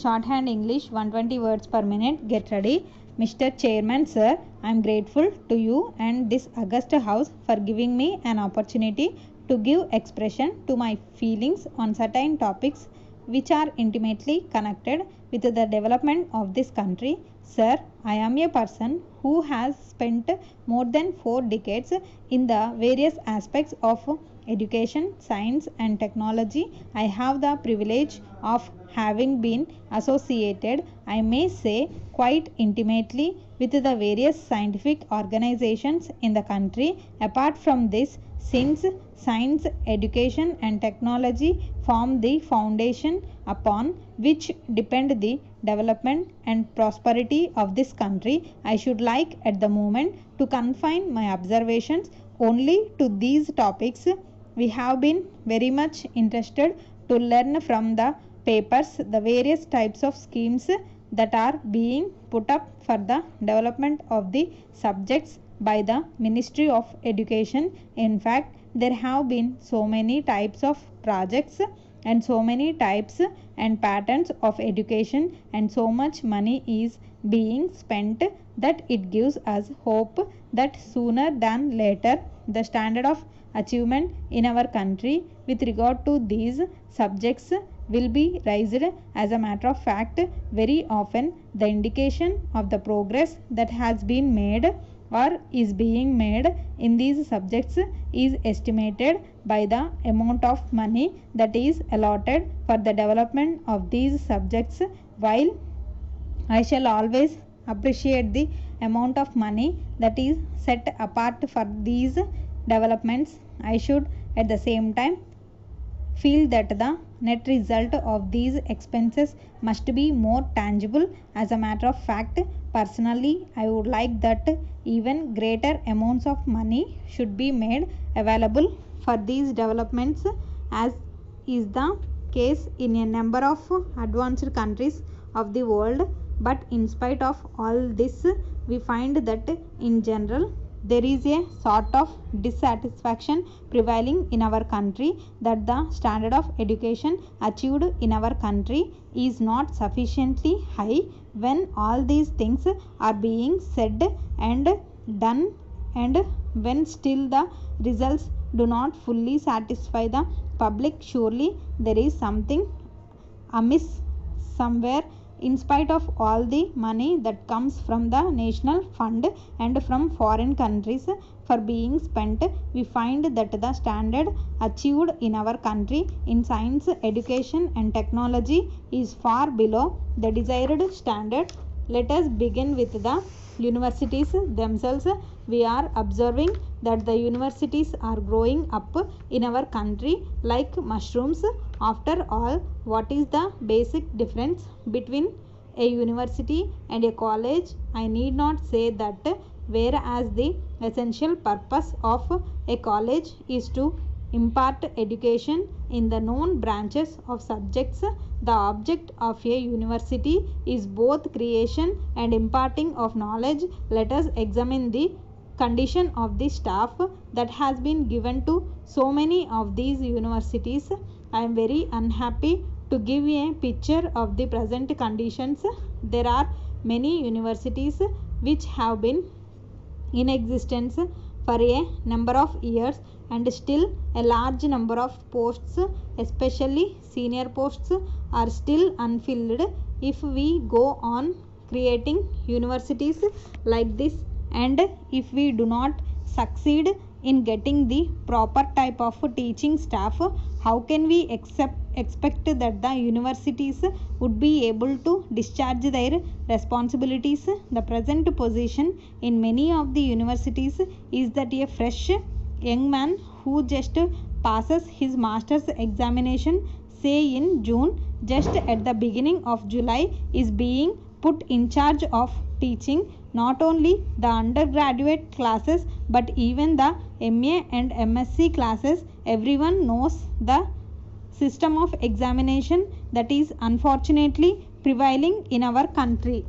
Shorthand English 120 words per minute. Get ready. Mr. Chairman Sir, I am grateful to you and this august house for giving me an opportunity to give expression to my feelings on certain topics which are intimately connected with the development of this country. Sir, I am a person who has spent more than 4 decades in the various aspects of education, science and technology. I have the privilege of having been associated, I may say, quite intimately with the various scientific organizations in the country. Apart from this, since science, education and technology form the foundation upon which depend the development and prosperity of this country, I should like at the moment to confine my observations only to these topics. We have been very much interested to learn from the papers the various types of schemes that are being put up for the development of the subjects by the Ministry of Education. In fact, there have been so many types of projects and so many types and patterns of education and so much money is being spent that it gives us hope that sooner than later the standard of achievement in our country with regard to these subjects will be raised. As a matter of fact, very often the indication of the progress that has been made or is being made in these subjects is estimated by the amount of money that is allotted for the development of these subjects. While I shall always appreciate the amount of money that is set apart for these developments, I should at the same time feel that the net result of these expenses must be more tangible. As a matter of fact, personally, I would like that even greater amounts of money should be made available for these developments, as is the case in a number of advanced countries of the world. But in spite of all this, we find that in general there is a sort of dissatisfaction prevailing in our country that the standard of education achieved in our country is not sufficiently high. When all these things are being said and done, and when still the results do not fully satisfy the public, surely there is something amiss somewhere. In spite of all the money that comes from the national fund and from foreign countries for being spent, we find that the standard achieved in our country in science, education and technology is far below the desired standard. Let us begin with the universities themselves. We are observing that the universities are growing up in our country like mushrooms. After all, what is the basic difference between a university and a college? I need not say that whereas the essential purpose of a college is to impart education in the known branches of subjects, the object of a university is both creation and imparting of knowledge. Let us examine the condition of the staff that has been given to so many of these universities. I am very unhappy to give a picture of the present conditions. There are many universities which have been in existence for a number of years and still a large number of posts, especially senior posts, are still unfilled. If we go on creating universities like this and if we do not succeed in getting the proper type of teaching staff, how can we expect that the universities would be able to discharge their responsibilities? The present position in many of the universities is that a fresh young man who just passes his master's examination, say in June, just at the beginning of July, is being put in charge of teaching not only the undergraduate classes but even the MA and MSc classes. Everyone knows the system of examination that is unfortunately prevailing in our country.